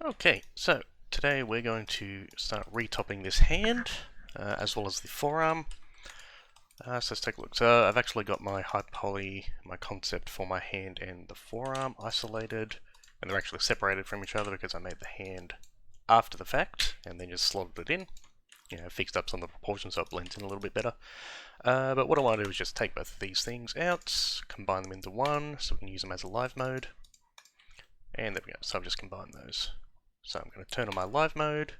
Okay, so today we're going to start retopping this hand, as well as the forearm. So let's take a look. So I've actually got my high poly, my concept for my hand and the forearm isolated, and they're actually separated from each other because I made the hand after the fact, and then just slotted it in. Fixed up some of the proportions so it blends in a little bit better. But what I want to do is just take both of these things out, combine them into one, so we can use them as a live mode. And there we go, so I've just combined those. So I'm going to turn on my live mode,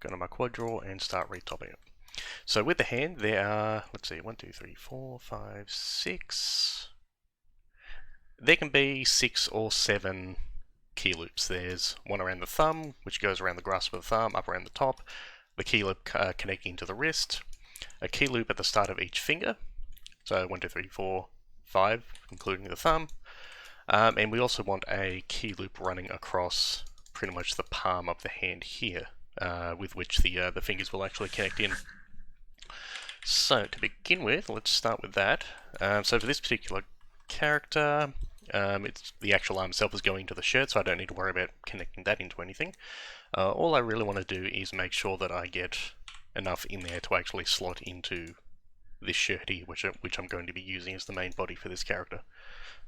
go to my quad draw, and start retopping it. So with the hand, there are, let's see, 1, 2, 3, 4, 5, 6. There can be 6 or 7 key loops. There's one around the thumb, which goes around the grasp of the thumb, up around the top, the key loop connecting to the wrist, a key loop at the start of each finger, so 1, 2, 3, 4, 5, including the thumb, and we also want a key loop running across pretty much the palm of the hand here, with which the fingers will actually connect in. So to begin with, let's start with that. So for this particular character, it's the actual arm itself is going to the shirt, so I don't need to worry about connecting that into anything. All I really want to do is make sure that I get enough in there to actually slot into this shirt here, which I'm going to be using as the main body for this character.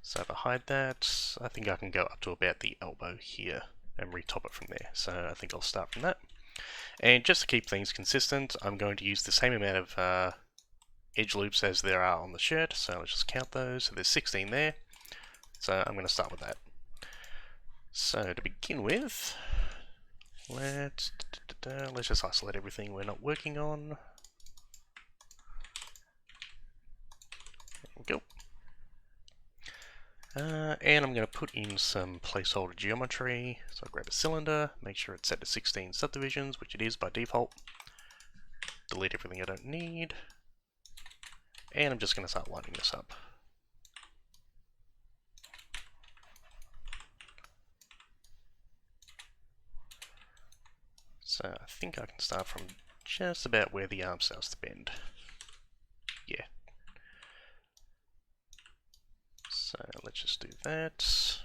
So if I hide that, I think I can go up to about the elbow here and retop it from there. So I think I'll start from that. And just to keep things consistent, I'm going to use the same amount of edge loops as there are on the shirt. So let's just count those. So there's 16 there. So I'm going to start with that. So to begin with, let's just isolate everything we're not working on. There we go. And I'm going to put in some placeholder geometry. So I'll grab a cylinder, make sure it's set to 16 subdivisions, which it is by default. Delete everything I don't need. And I'm just going to start lining this up. So I think I can start from just about where the arm starts to bend. Yeah. So let's just do that.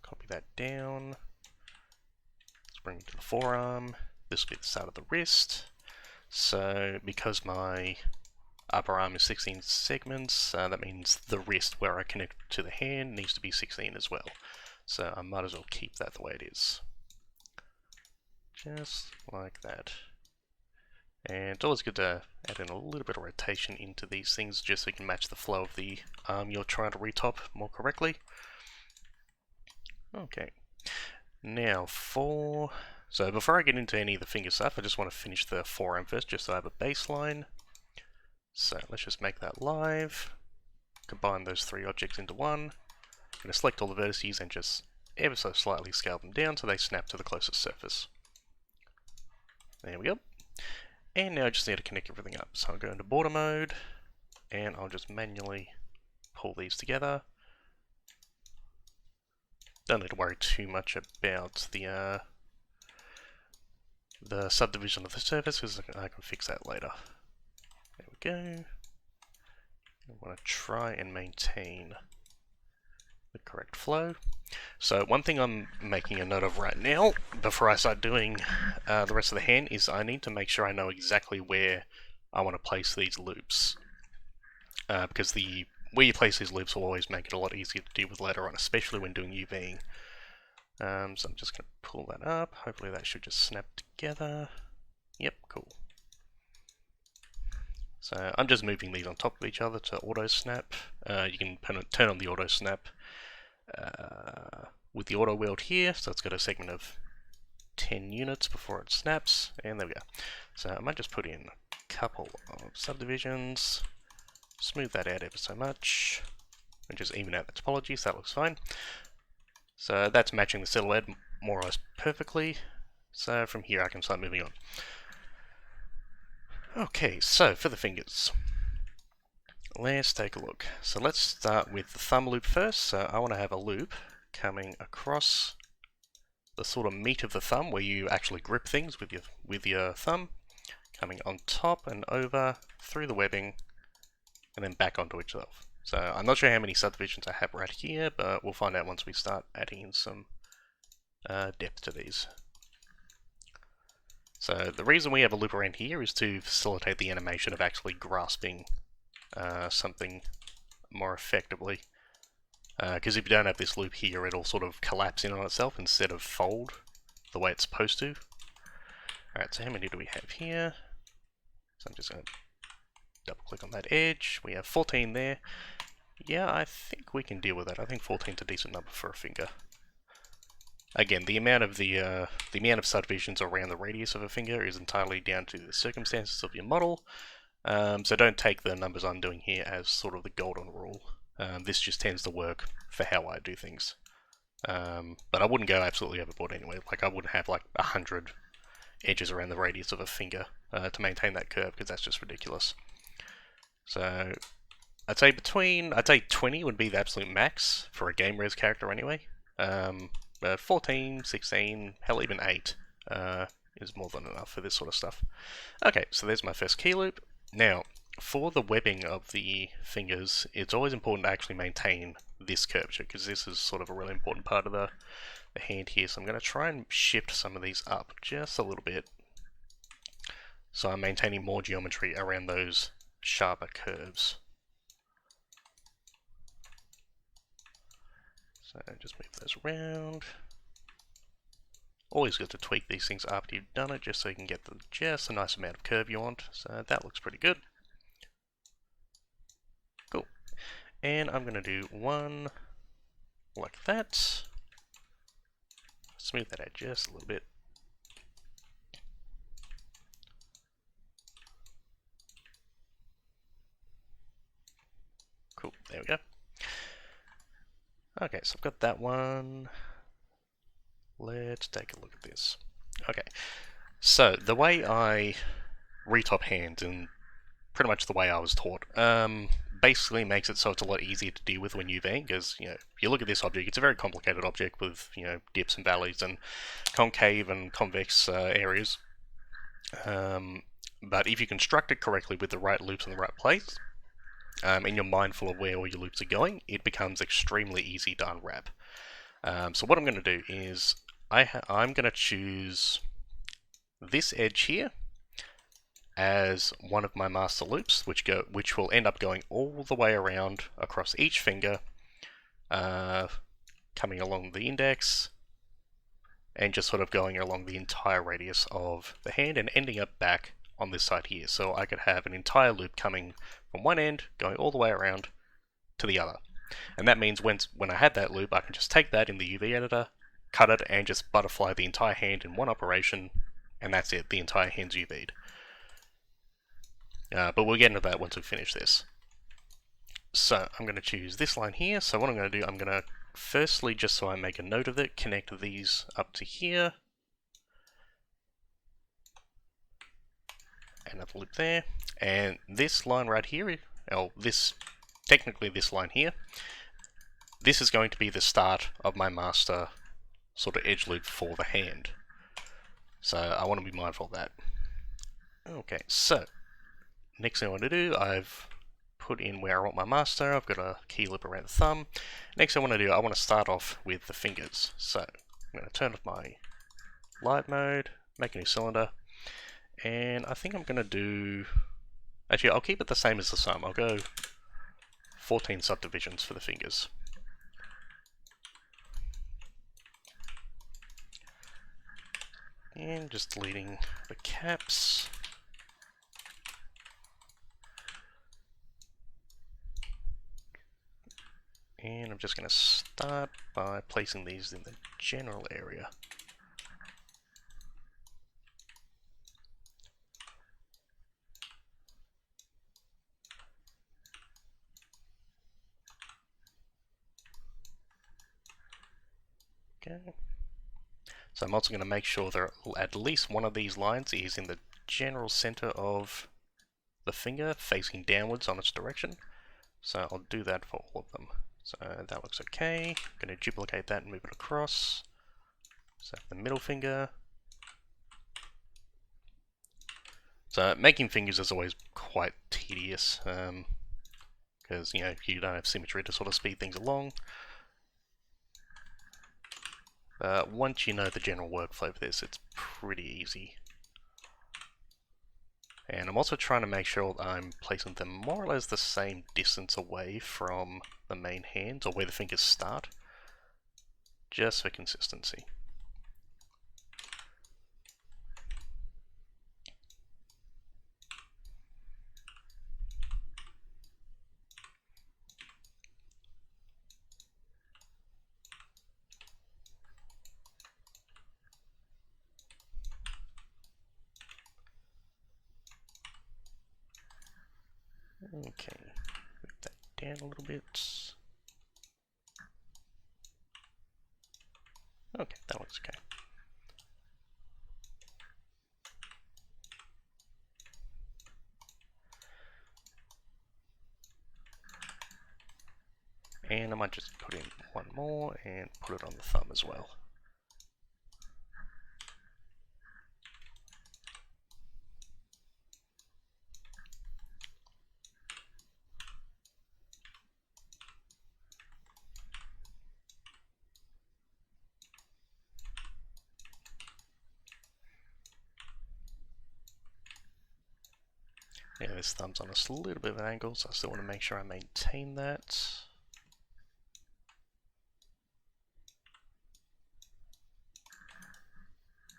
Copy that down. Let's bring it to the forearm. This will be the start of the wrist. So because my upper arm is 16 segments, that means the wrist where I connect to the hand needs to be 16 as well. So I might as well keep that the way it is. Just like that. And it's always good to add in a little bit of rotation into these things just so you can match the flow of the arm you're trying to retop more correctly. Okay. Now so before I get into any of the finger stuff, I just want to finish the forearm first, just so I have a baseline. So let's just make that live. Combine those 3 objects into one. I'm going to select all the vertices and just ever so slightly scale them down so they snap to the closest surface. There we go. And now I just need to connect everything up. So I'll go into border mode, and I'll just manually pull these together. Don't need to worry too much about the subdivision of the surface, because I can fix that later. There we go. I want to try and maintain the correct flow. So one thing I'm making a note of right now, before I start doing the rest of the hand, is I need to make sure I know exactly where I want to place these loops. Because where you place these loops will always make it a lot easier to deal with later on, especially when doing UVing. So I'm just going to pull that up. Hopefully that should just snap together. Yep, cool. So I'm just moving these on top of each other to auto snap. You can turn on the auto snap with the auto weld here, so it's got a segment of 10 units before it snaps, and there we go. So I might just put in a couple of subdivisions, smooth that out ever so much, and just even out the topology, so that looks fine. So that's matching the silhouette more or less perfectly, so from here I can start moving on. Okay, so for the fingers, let's take a look. So let's start with the thumb loop first. So I want to have a loop coming across the sort of meat of the thumb where you actually grip things with your thumb, coming on top and over through the webbing and then back onto itself. So I'm not sure how many subdivisions I have right here, but we'll find out once we start adding in some depth to these. So the reason we have a loop around here is to facilitate the animation of actually grasping something more effectively. Because if you don't have this loop here, it'll sort of collapse in on itself instead of fold the way it's supposed to. Alright, so how many do we have here? So I'm just going to double click on that edge. We have 14 there. Yeah, I think we can deal with that. I think 14 is a decent number for a finger. Again, the amount of subdivisions around the radius of a finger is entirely down to the circumstances of your model. So don't take the numbers I'm doing here as sort of the golden rule. This just tends to work for how I do things. But I wouldn't go absolutely overboard anyway. Like, I wouldn't have like 100 edges around the radius of a finger to maintain that curve, because that's just ridiculous. So I'd say 20 would be the absolute max for a game res character anyway. 14, 16, hell even 8 is more than enough for this sort of stuff. Okay, so there's my first key loop. Now, for the webbing of the fingers, it's always important to actually maintain this curvature, because this is sort of a really important part of the hand here. So I'm going to try and shift some of these up just a little bit, so I'm maintaining more geometry around those sharper curves. So just move those around. Always good to tweak these things after you've done it, just so you can get just a nice amount of curve you want. So that looks pretty good. Cool. And I'm going to do one like that. Smooth that out just a little bit. Cool, there we go. Okay, so I've got that one. Let's take a look at this. Okay, so the way I retop hands, and pretty much the way I was taught, basically makes it so it's a lot easier to deal with when UVing, because, you know, if you look at this object, it's a very complicated object with, you know, dips and valleys and concave and convex areas. But if you construct it correctly with the right loops in the right place, and you're mindful of where all your loops are going, it becomes extremely easy to unwrap. So what I'm going to do is I'm going to choose this edge here as one of my master loops, which will end up going all the way around across each finger, coming along the index, and just sort of going along the entire radius of the hand and ending up back on this side here. So I could have an entire loop coming from one end, going all the way around to the other. And that means when I had that loop, I can just take that in the UV editor, cut it, and just butterfly the entire hand in one operation, and that's it, the entire hand's UV'd. But we'll get into that once we finish this. So I'm going to choose this line here. So what I'm going to do, I'm going to firstly, just so I make a note of it, connect these up to here. Another loop there. And this line right here, technically this line here, this is going to be the start of my master sort of edge loop for the hand. So I want to be mindful of that. Okay, so next thing I want to do, I've put in where I want my master. I've got a key loop around the thumb. Next thing I want to do, I want to start off with the fingers. So I'm going to turn off my light mode, make a new cylinder, and I think I'm going to do... Actually, I'll keep it the same as the thumb. I'll go 14 subdivisions for the fingers. And just deleting the caps. And I'm just going to start by placing these in the general area. Okay. So I'm also going to make sure that at least one of these lines is in the general center of the finger, facing downwards on its direction. So I'll do that for all of them. So that looks okay. I'm going to duplicate that and move it across. So the middle finger. So making fingers is always quite tedious, because, you know, you don't have symmetry to sort of speed things along. Once you know the general workflow for this, it's pretty easy. And I'm also trying to make sure that I'm placing them more or less the same distance away from the main hands, or where the fingers start, just for consistency. Okay, move that down a little bit. Okay, that looks okay. And I might just put in one more and put it on the thumb as well. Yeah, this thumb's on a little bit of an angle, so I still want to make sure I maintain that.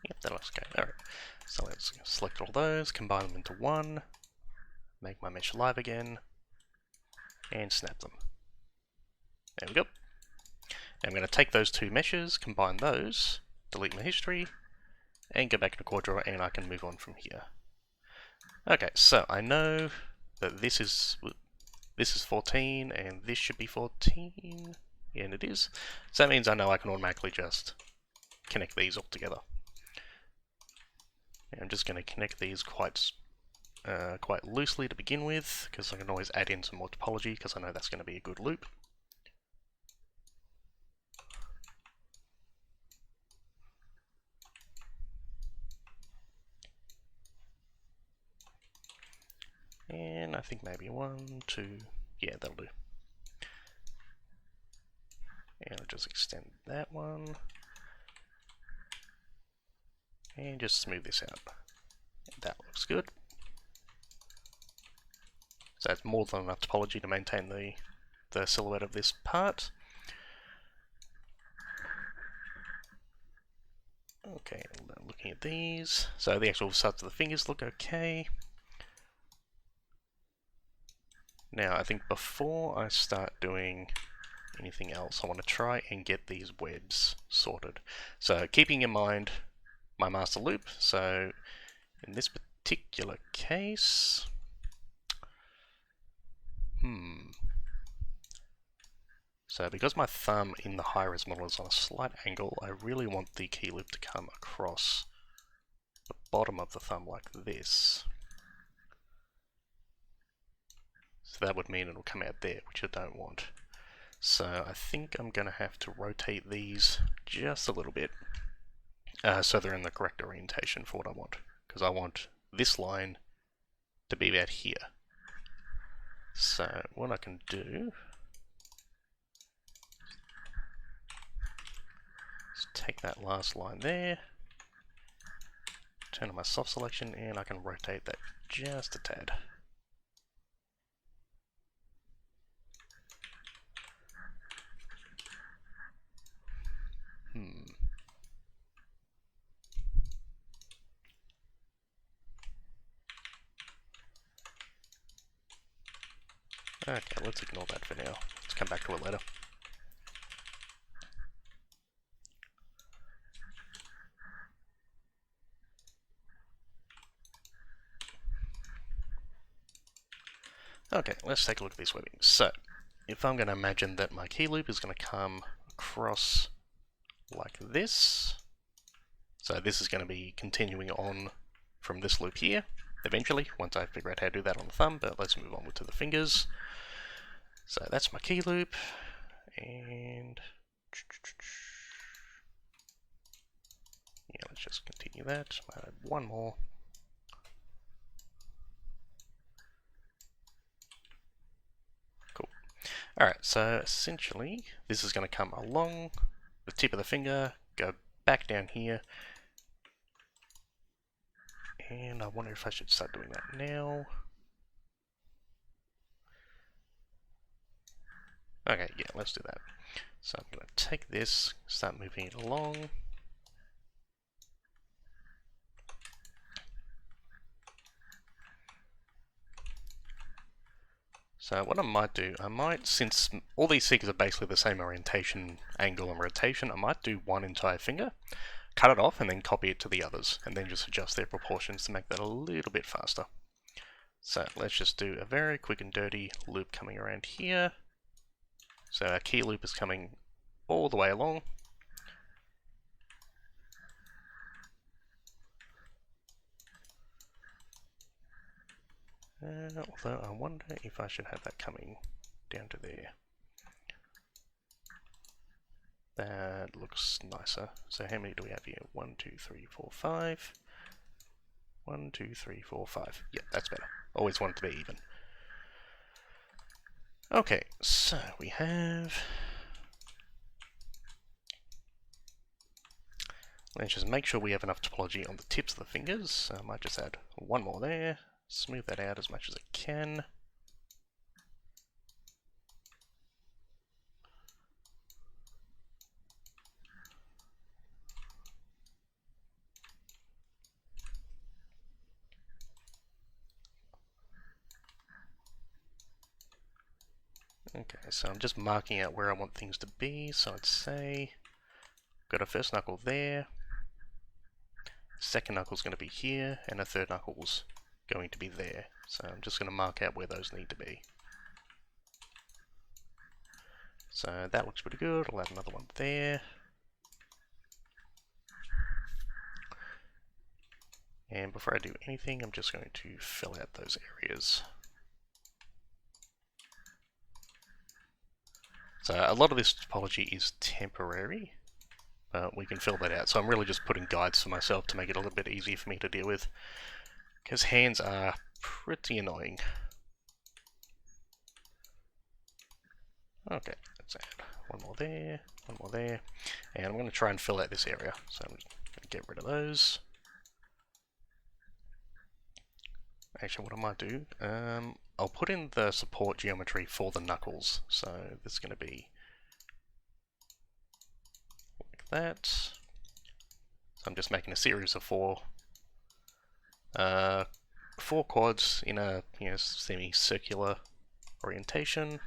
Yep, that looks okay. Alright, so let's select all those, combine them into one, make my mesh live again, and snap them. There we go. And I'm going to take those two meshes, combine those, delete my history, and go back into CorelDRAW, and I can move on from here. Okay, so I know that this is 14, and this should be 14, and it is. So that means I know I can automatically just connect these all together. And I'm just going to connect these quite loosely to begin with, because I can always add in some more topology, because I know that's going to be a good loop. And I think maybe 1, 2, yeah, that'll do. And I'll just extend that one. And just smooth this out. And that looks good. So that's more than enough topology to maintain the silhouette of this part. Okay, looking at these. So the actual sides of the fingers look okay. Now, I think before I start doing anything else, I want to try and get these webs sorted. So keeping in mind my master loop, so in this particular case, so because my thumb in the high-res model is on a slight angle, I really want the key loop to come across the bottom of the thumb like this. So that would mean it'll come out there, which I don't want. So I think I'm going to have to rotate these just a little bit so they're in the correct orientation for what I want. Because I want this line to be about here. So what I can do is take that last line there, turn on my soft selection, and I can rotate that just a tad. Okay, let's ignore that for now. Let's come back to it later. Okay, let's take a look at these webbings. So, if I'm going to imagine that my key loop is going to come across like this, so this is going to be continuing on from this loop here, eventually, once I figure out how to do that on the thumb, but let's move on to the fingers. So that's my key loop, and yeah, let's just continue that. I'll add one more. Alright, so essentially, this is going to come along the tip of the finger, go back down here. And I wonder if I should start doing that now. Okay, yeah, let's do that. So I'm going to take this, start moving it along. So what I might do, since all these figures are basically the same orientation, angle and rotation, I might do one entire finger, cut it off and then copy it to the others, and then just adjust their proportions to make that a little bit faster. So let's just do a very quick and dirty loop coming around here. So our key loop is coming all the way along. Although I wonder if I should have that coming down to there. That looks nicer. So how many do we have here? 1, 2, 3, 4, 5. 1, 2, 3, 4, 5. Yep, that's better. Always want it to be even. Okay, so we have... Let's just make sure we have enough topology on the tips of the fingers. So I might just add one more there. Smooth that out as much as I can. Okay, so I'm just marking out where I want things to be. So I'd say, got a first knuckle there, second knuckle's going to be here, and a third knuckle's going to be there. So I'm just going to mark out where those need to be. So that looks pretty good. I'll add another one there. And before I do anything, I'm just going to fill out those areas. So a lot of this topology is temporary, but we can fill that out. So I'm really just putting guides for myself to make it a little bit easier for me to deal with, because hands are pretty annoying. Okay, let's add one more there, and I'm going to try and fill out this area. So I'm just going to get rid of those. Actually, what I might do, I'll put in the support geometry for the knuckles. So this is going to be like that. So I'm just making a series of four quads in a semicircular orientation.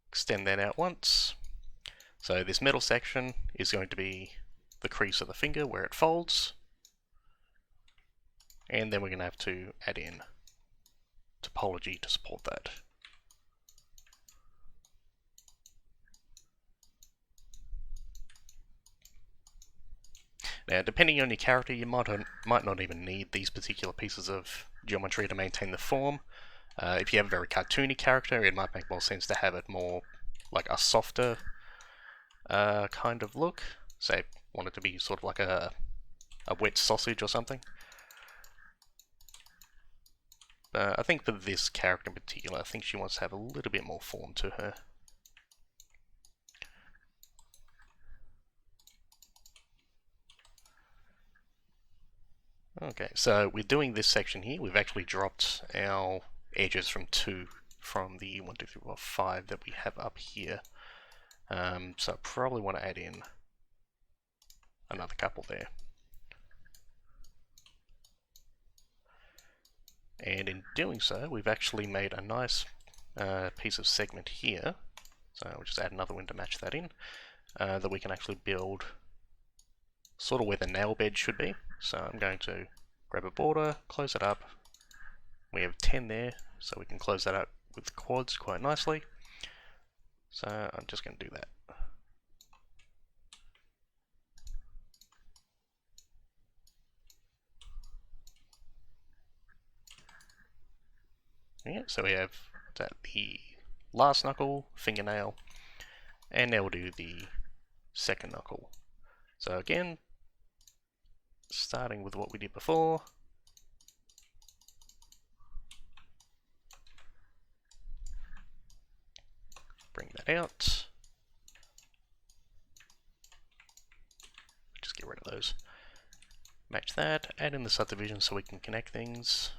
Extend that out once. So this middle section is going to be the crease of the finger where it folds. And then we're going to have to add in topology to support that. Now, depending on your character, you might not even need these particular pieces of geometry to maintain the form. If you have a very cartoony character, it might make more sense to have it more like a softer kind of look. Say, want it to be sort of like a wet sausage or something. I think for this character in particular, I think she wants to have a little bit more form to her. Okay, so we're doing this section here. We've actually dropped our edges from 2 from the 1, 2, 3, 4, 5 that we have up here. So I probably want to add in another couple there. And in doing so, we've actually made a nice piece of segment here. So we'll just add another one to match that in, that we can actually build sort of where the nail bed should be. So I'm going to grab a border, close it up. We have 10 there, so we can close that up with quads quite nicely. So I'm just going to do that. Yeah, so we have that the last knuckle, fingernail, and now we'll do the second knuckle. So again, starting with what we did before. Bring that out. rid of those. Match that, add in the subdivision so we can connect things.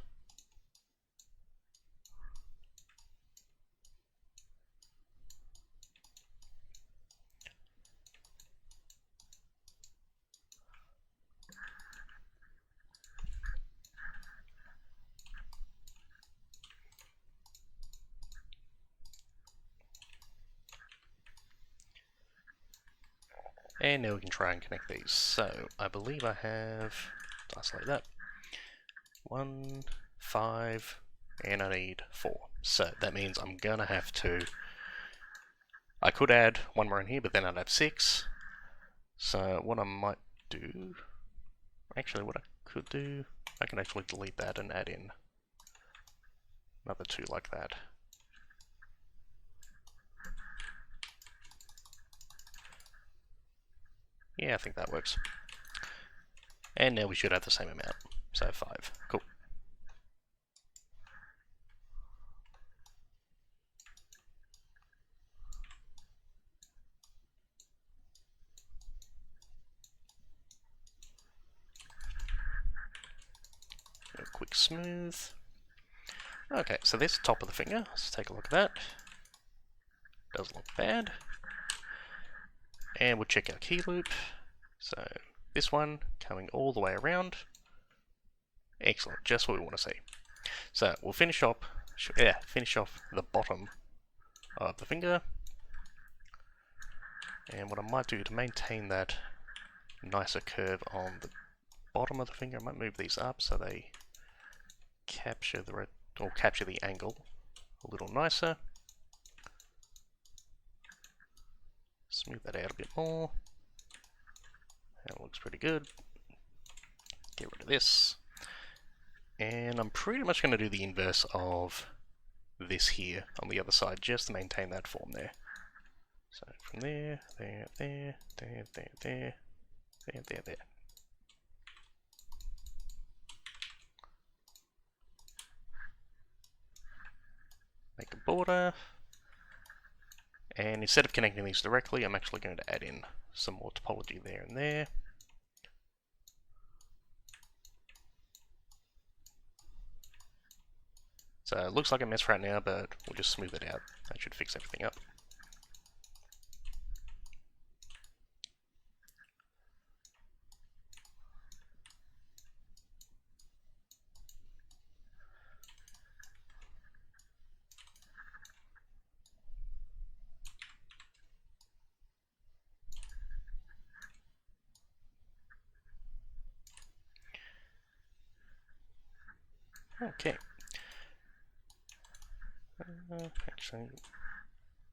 And now we can try and connect these. So I believe I have, to isolate that, 1, 5, and I need 4. So that means I'm gonna have to, I could add one more in here, but then I'd have 6. So what I might do, actually what I could do, I can actually delete that and add in another 2 like that. Yeah, I think that works. And now we should have the same amount, so 5. Cool. A quick smooth. Okay, so there's the top of the finger. Let's take a look at that. Doesn't look bad. And we'll check our key loop. So this one coming all the way around. Excellent, just what we want to see. So we'll finish off the bottom of the finger. And what I might do to maintain that nicer curve on the bottom of the finger, I might move these up so they capture the angle a little nicer. Smooth that out a bit more. That looks pretty good. Get rid of this. And I'm pretty much going to do the inverse of this here on the other side, just to maintain that form there. So from there, there, there, there, there, there, there, there, there. Make a border. And instead of connecting these directly, I'm actually going to add in some more topology there and there. So it looks like a mess right now, but we'll just smooth it out. That should fix everything up. Okay. Actually,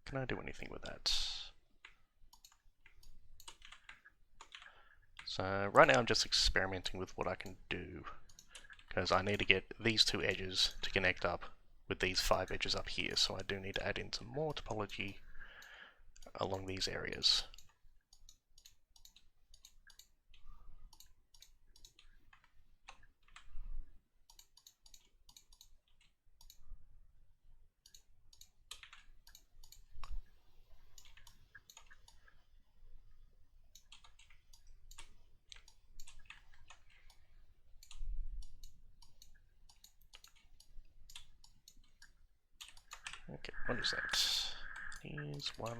can I do anything with that? So right now I'm just experimenting with what I can do, because I need to get these 2 edges to connect up with these 5 edges up here, so I do need to add in some more topology along these areas. Okay, what is that? Here's 1,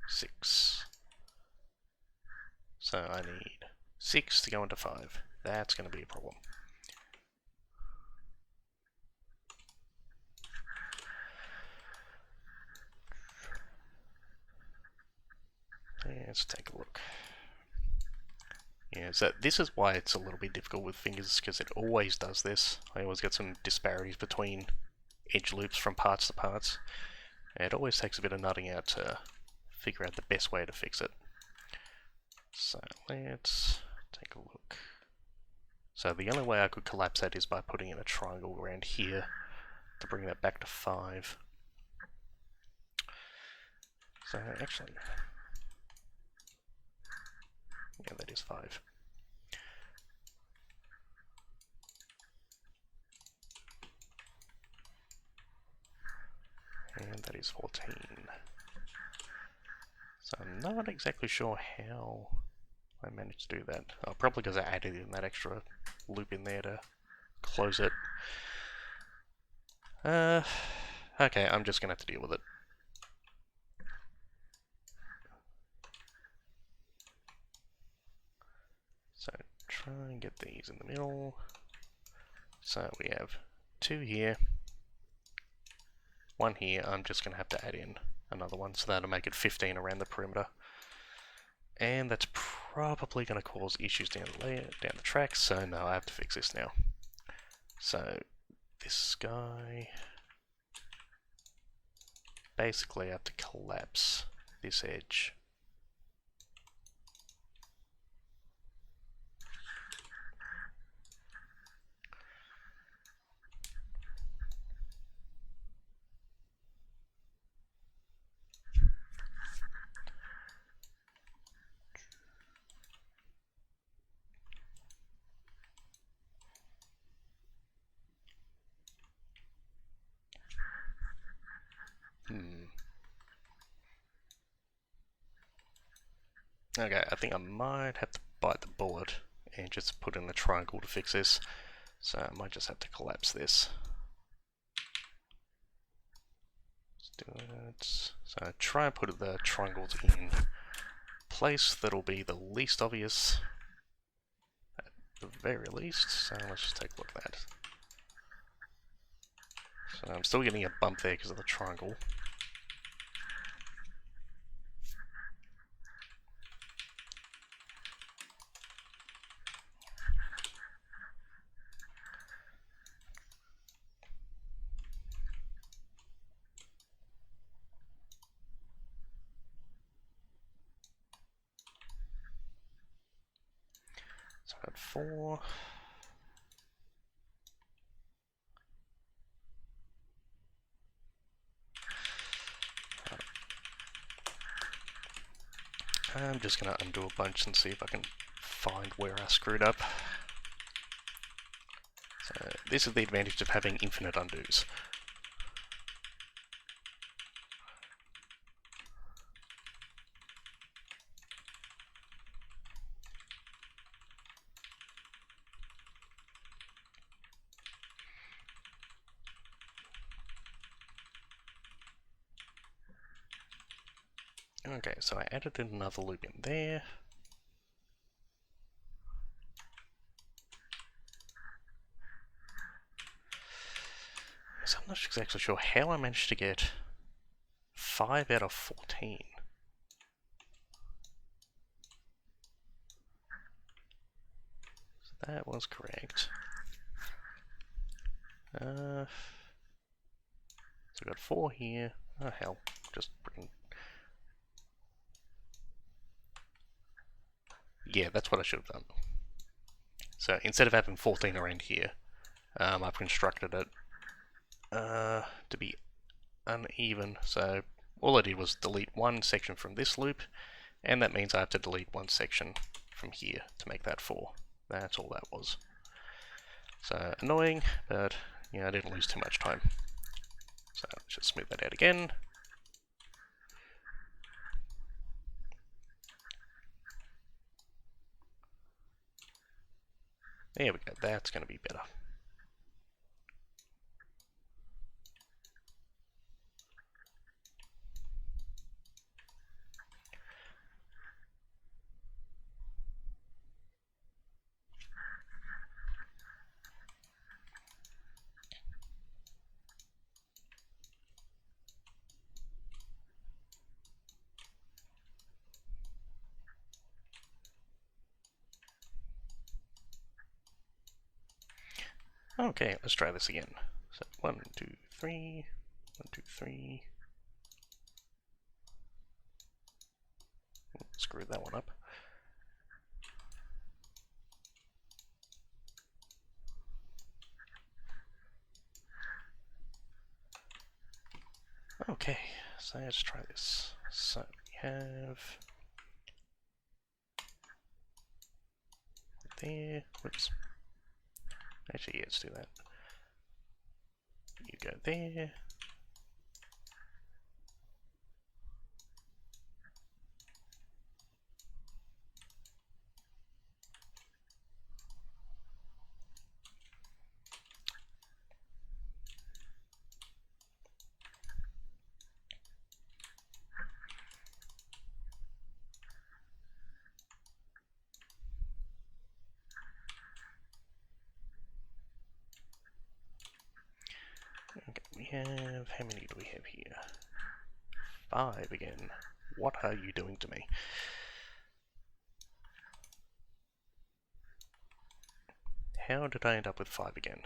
6. So I need 6 to go into 5. That's going to be a problem. Let's take a look. Yeah, so this is why it's a little bit difficult with fingers, because it always does this. I always get some disparities between edge loops from parts to parts. And it always takes a bit of nutting out to figure out the best way to fix it. So let's take a look. So the only way I could collapse that is by putting in a triangle around here to bring that back to 5. So actually, yeah, that is 5. And that is 14. So I'm not exactly sure how I managed to do that. Oh, probably because I added in that extra loop in there to close it. Okay, I'm just gonna have to deal with it. So try and get these in the middle. So we have 2 here, 1 here. I'm just gonna have to add in another one, so that'll make it 15 around the perimeter. And that's probably going to cause issues down the track, so no, I have to fix this now. So this guy, basically I have to collapse this edge. Okay, I think I might have to bite the bullet and just put in the triangle to fix this. So I might just have to collapse this. Let's do it. So try and put the triangles in place that'll be the least obvious at the very least. So let's just take a look at that. So I'm still getting a bump there because of the triangle. So I got 4. I'm just going to undo a bunch and see if I can find where I screwed up. So this is the advantage of having infinite undos. Okay, so I added in another loop in there. So I'm not exactly sure how I managed to get 5 out of 14. So that was correct. So we got 4 here. Oh hell, just bring... Yeah, that's what I should have done. So instead of having 14 around here, I've constructed it to be uneven. So all I did was delete one section from this loop, and that means I have to delete one section from here to make that 4. That's all that was. So annoying, but yeah, I didn't lose too much time. So let's just smooth that out again. There we go, that's going to be better. Okay, let's try this again. So 1, 2, 3, 1, 2, 3. Screw that one up. Okay, so let's try this. So we have there. Whoops. Actually, yeah, let's do that. You go there. have... how many do we have here? 5 again. What are you doing to me? How did I end up with 5 again?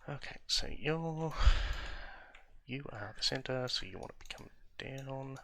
Okay, so you are the center, so you want to become down.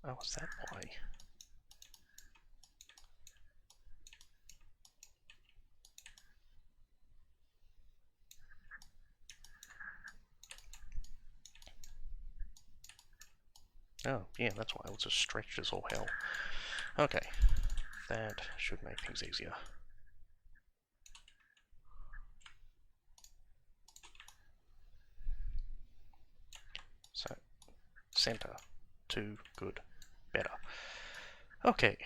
Oh, is that why? Oh, yeah, that's why it was just stretched as all hell. Okay, that should make things easier. So, center, 2, good, better. Okay.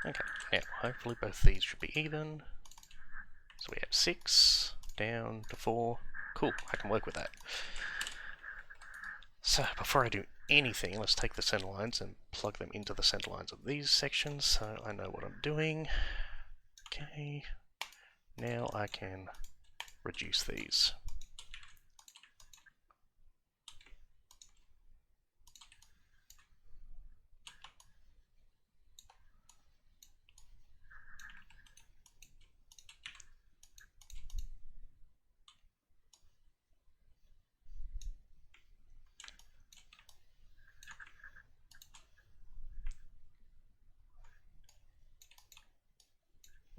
Okay, now hopefully both these should be even. So we have 6, down to 4. Cool, I can work with that. So before I do anything, let's take the center lines and plug them into the center lines of these sections so I know what I'm doing. Okay, now I can reduce these.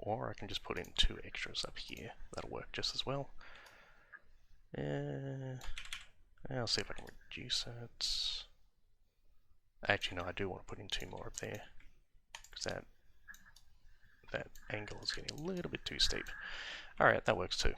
Or I can just put in 2 extras up here. That'll work just as well. I'll see if I can reduce it. Actually, no, I do want to put in 2 more up there. Because that angle is getting a little bit too steep. Alright, that works too.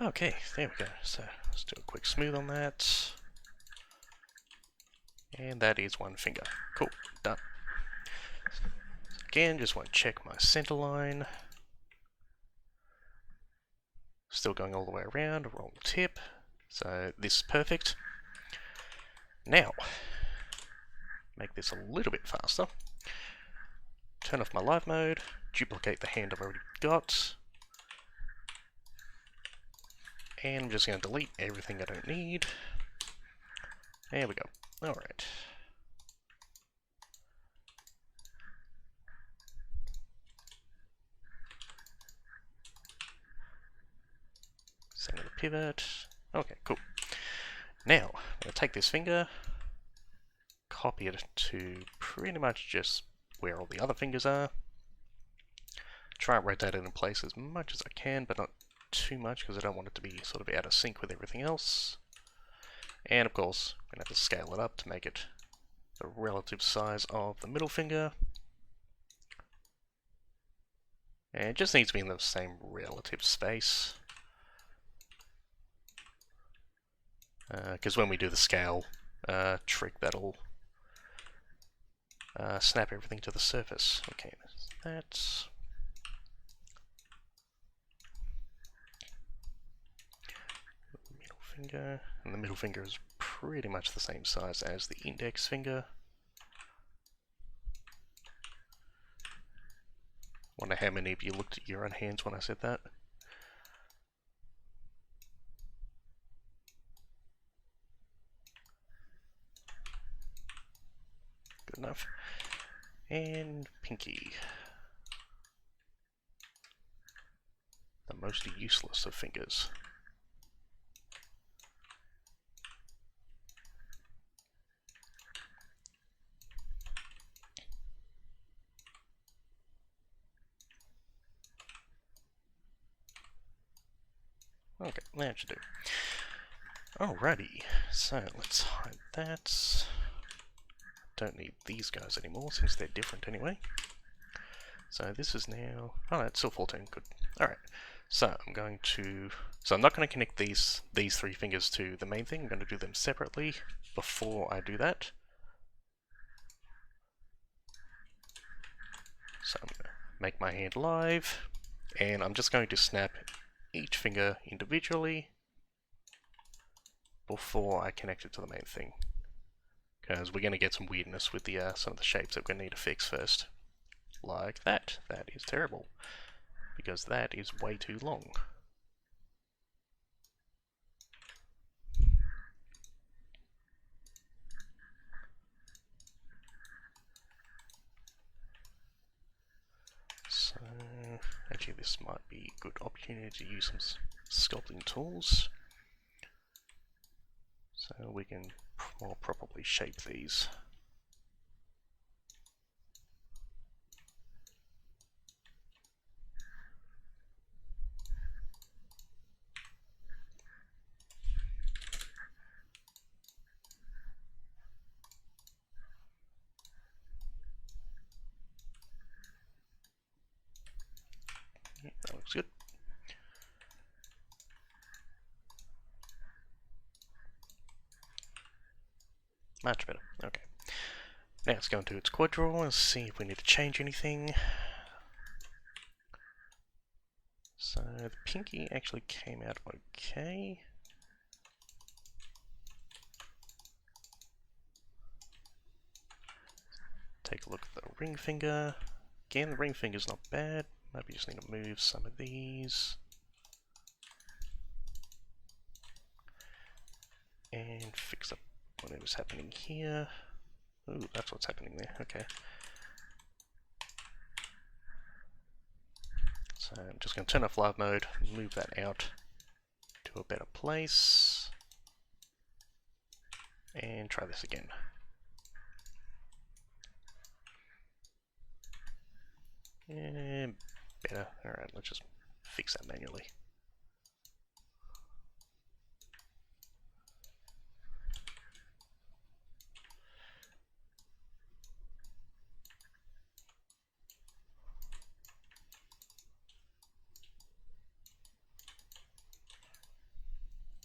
Okay, there we go. So let's do a quick smooth on that. And that is 1 finger. Cool, done. So again, just want to check my center line. Still going all the way around, roll the tip. So this is perfect. Now, make this a little bit faster. Turn off my live mode, duplicate the hand I've already got. And I'm just going to delete everything I don't need. There we go. Alright. Center the pivot. Okay, cool. Now, I'm going to take this finger, copy it to pretty much just where all the other fingers are. try and rotate it in place as much as I can, but not too much because I don't want it to be sort of out of sync with everything else. And of course, I'm going to have to scale it up to make it the relative size of the middle finger. And it just needs to be in the same relative space. Because when we do the scale trick, that'll snap everything to the surface. Okay, that's middle finger, and the middle finger is pretty much the same size as the index finger. Wonder how many of you looked at your own hands when I said that. Good enough. And pinky. The most useless of fingers. Okay, that should do. Alrighty, so let's hide that. Don't need these guys anymore since they're different anyway. So this is now... oh, it's still 14, good. Alright, so I'm going to... so I'm not going to connect these three fingers to the main thing. I'm going to do them separately before I do that. So I'm going to make my hand live, and I'm just going to snap each finger individually before I connect it to the main thing, because we're going to get some weirdness with the some of the shapes that we're going to need to fix first. Like that. That is terrible, because that is way too long. So, actually this might be a good opportunity to use some sculpting tools, so we can more properly shape these. Yeah, that looks good. Much better. Okay. Now let's go into its quad draw and see if we need to change anything. So the pinky actually came out okay. Take a look at the ring finger. Again, the ring finger's not bad. Maybe just need to move some of these. And fix up whatever's happening here. Ooh, that's what's happening there. Okay. So I'm just going to turn off live mode, move that out to a better place, and try this again. And better. Alright, let's just fix that manually.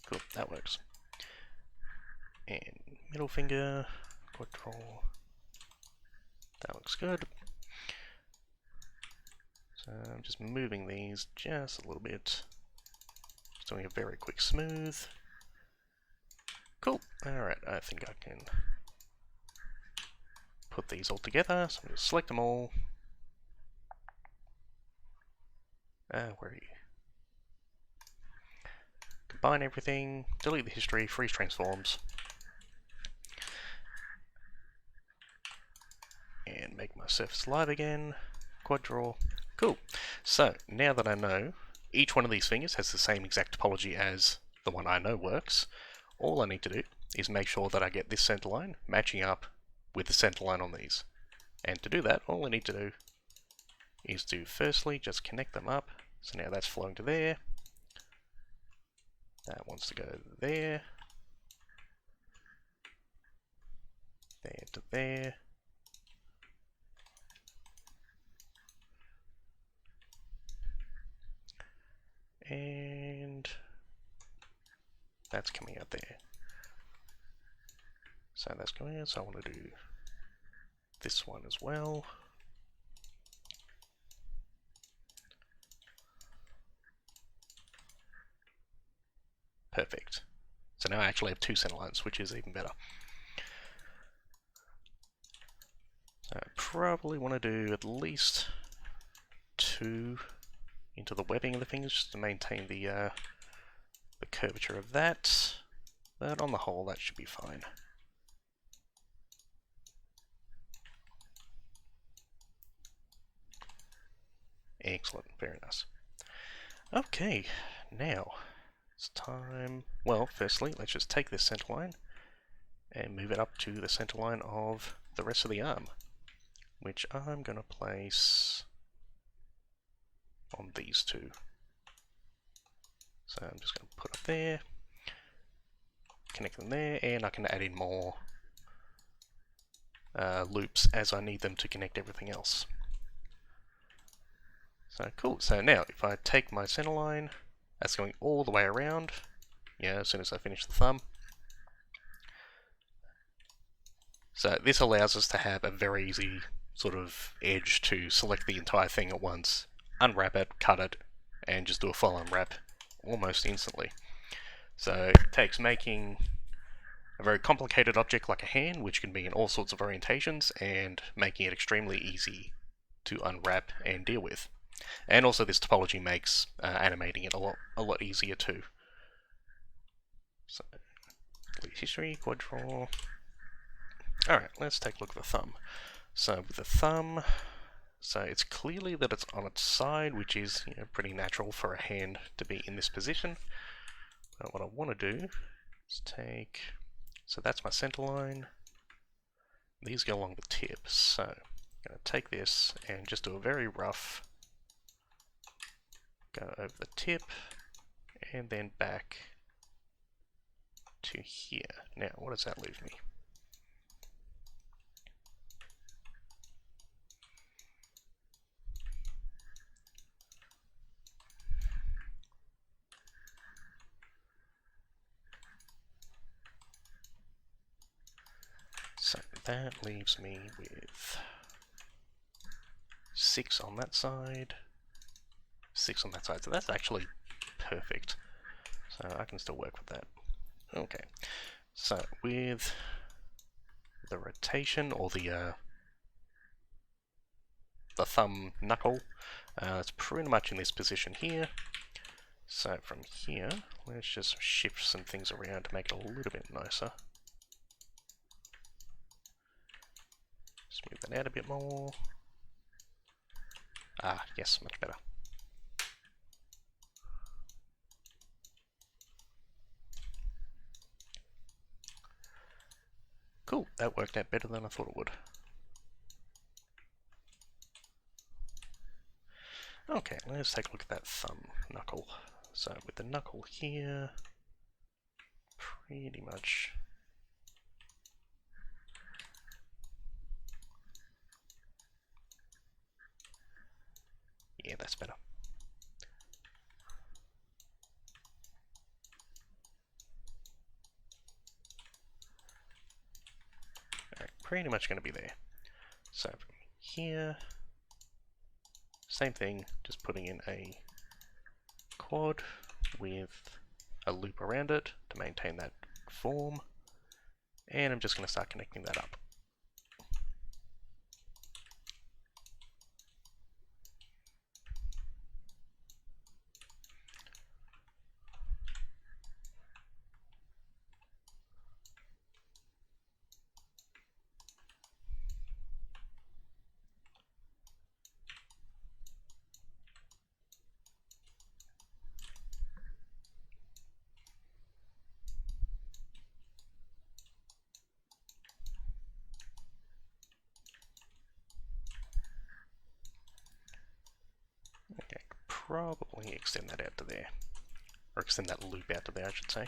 Cool, that works. And middle finger, quad draw. That looks good. So I'm just moving these just a little bit. Just doing a very quick smooth. Cool. Alright, I think I can put these all together. So I'm going to select them all. Where are you? Combine everything, delete the history, freeze transforms, and make my surface live again. Quad draw. Cool. So now that I know each one of these fingers has the same exact topology as the one I know works, all I need to do is make sure that I get this center line matching up with the center line on these. And to do that, all I need to do is to firstly just connect them up. So now that's flowing to there. That wants to go there. There to there. And that's coming out there. So that's going out, so I want to do this one as well. Perfect. So now I actually have two center lines, which is even better. So I probably want to do at least 2 into the webbing of the fingers just to maintain the curvature of that. But on the whole, that should be fine. Excellent, very nice. Okay, now it's time. Well, firstly, let's just take this center line and move it up to the center line of the rest of the arm, which I'm going to place on these two. So I'm just going to put up there, connect them there, and I can add in more loops as I need them to connect everything else. So cool, so now if I take my center line, that's going all the way around, yeah, as soon as I finish the thumb. So this allows us to have a very easy sort of edge to select the entire thing at once, unwrap it, cut it, and just do a full unwrap almost instantly. So it takes making a very complicated object like a hand, which can be in all sorts of orientations, and making it extremely easy to unwrap and deal with. And also this topology makes animating it a lot easier too. So, delete history, quad draw. Alright, let's take a look at the thumb. So with the thumb, so it's clearly that it's on its side, which is, you know, pretty natural for a hand to be in this position. But what I want to do is take, so that's my center line. These go along the tip, so I'm going to take this and just do a very rough go over the tip and then back to here. Now, what does that leave me? So that leaves me with 6 on that side, 6 on that side, so that's actually perfect. So I can still work with that. Okay, so with the rotation, or the thumb knuckle, it's pretty much in this position here. So from here, let's just shift some things around to make it a little bit nicer. Smooth that out a bit more. Ah, yes, much better. Cool, that worked out better than I thought it would. Okay, let's take a look at that thumb knuckle. So with the knuckle here, pretty much yeah, that's better. Alright, pretty much going to be there. So from here, same thing, just putting in a quad with a loop around it to maintain that form, and I'm just going to start connecting that up. probably extend that out to there. Or extend that loop out to there, I should say.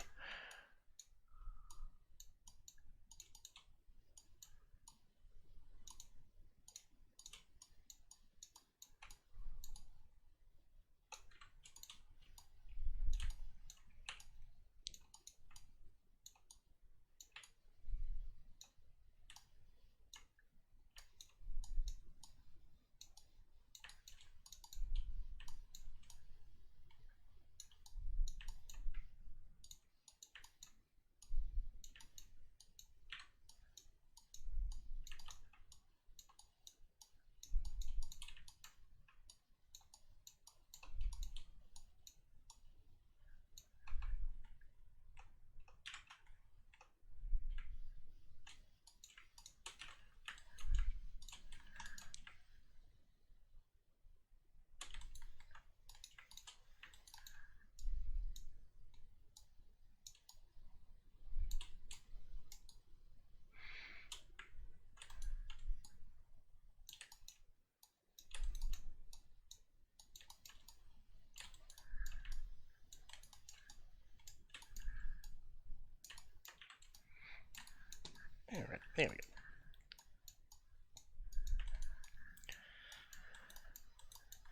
Alright, there we go.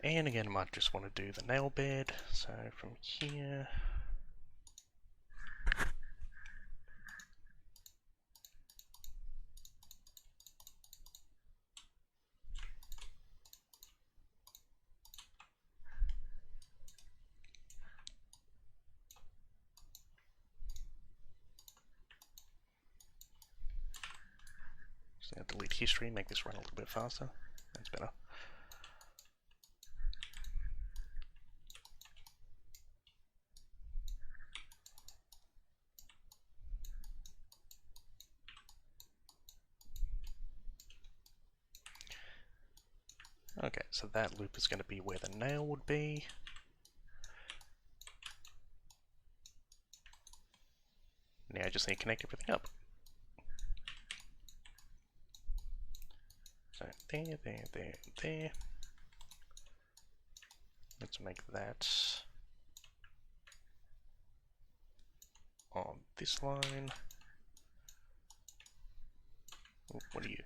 And again, I might just want to do the nail bed, so from here... Just now delete history, make this run a little bit faster. That's better. Okay, so that loop is going to be where the nail would be. Now I just need to connect everything up. So there, there, there, there. Let's make that on this line. Oh, what are you?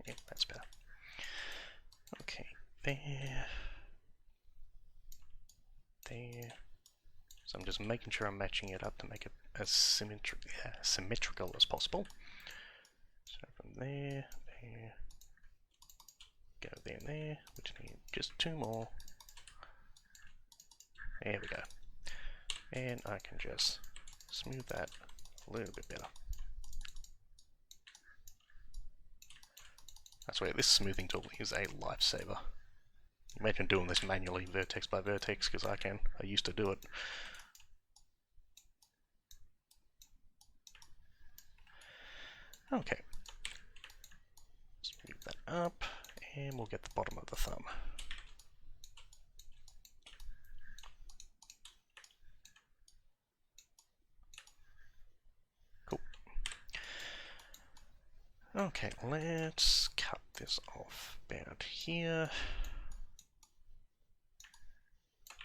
Yeah, that's better. Okay, there. There. So I'm just making sure I'm matching it up to make it as symmetrical as possible. So from there, there, go there and there, which need just two more. There we go. And I can just smooth that a little bit better. That's why this smoothing tool is a lifesaver. Imagine doing this manually, vertex by vertex, because I used to do it. Okay. Smooth that up, and we'll get the bottom of the thumb. Cool. Okay, let's cut this off about here.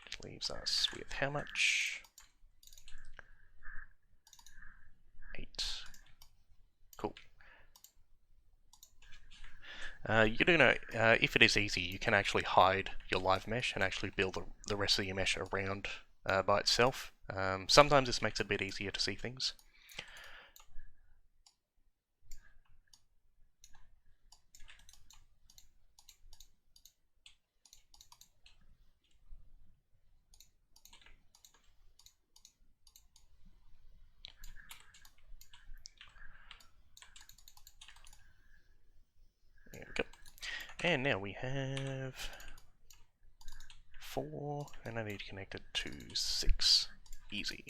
Which leaves us with how much? 8. Cool. You do know, if it is easy, you can actually hide your live mesh and actually build the rest of your mesh around by itself. Sometimes this makes it a bit easier to see things. There we go. And now we have 4, and I need to connect it to 6. Easy.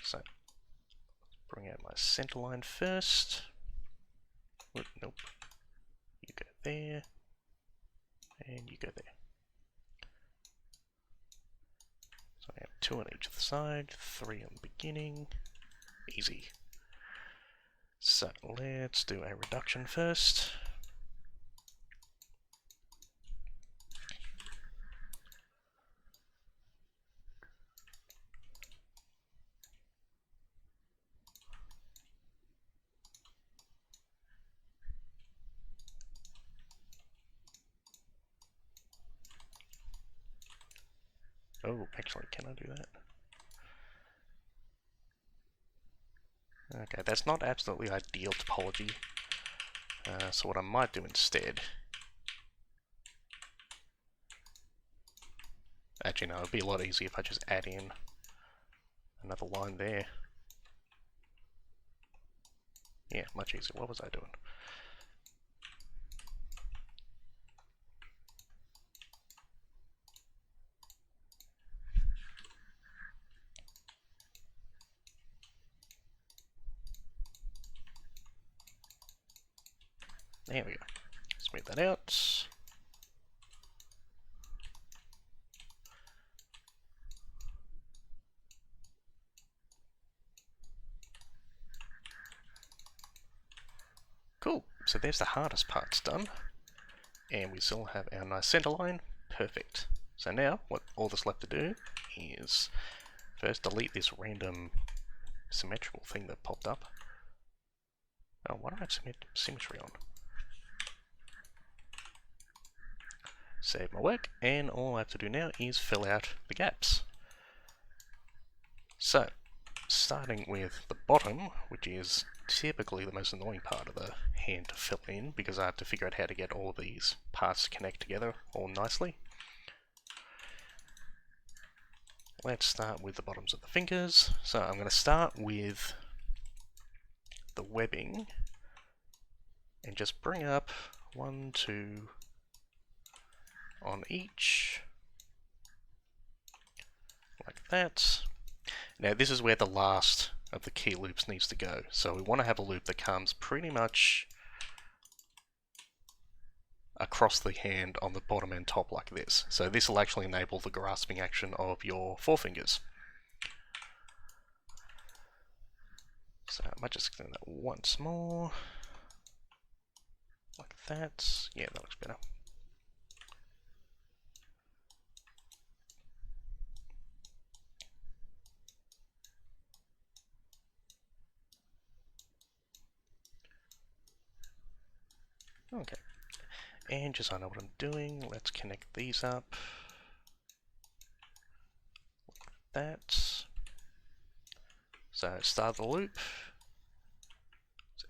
So, bring out my center line first. Nope. You go there, and you go there. So I have 2 on each of the side, 3 on the beginning. Easy. So let's do a reduction first. Oh, actually, can I do that? Okay, that's not absolutely ideal topology. So what I might do instead... Actually, no, it'd be a lot easier if I just add in another line there. Yeah, much easier. What was I doing? There we go. Smooth that out. Cool. So there's the hardest parts done. And we still have our nice center line. Perfect. So now, what all that's left to do is first delete this random symmetrical thing that popped up. Oh, why do I have symmetry on? Save my work, and all I have to do now is fill out the gaps. So, starting with the bottom, which is typically the most annoying part of the hand to fill in, because I have to figure out how to get all of these parts to connect together all nicely. Let's start with the bottoms of the fingers. So I'm going to start with the webbing, and just bring up 1, 2 on each, like that. Now this is where the last of the key loops needs to go. So we want to have a loop that comes pretty much across the hand on the bottom and top like this. So this will actually enable the grasping action of your forefingers. So I might just extend that once more, like that. Yeah, that looks better. Okay, and just so I know what I'm doing, let's connect these up, like that. So start the loop,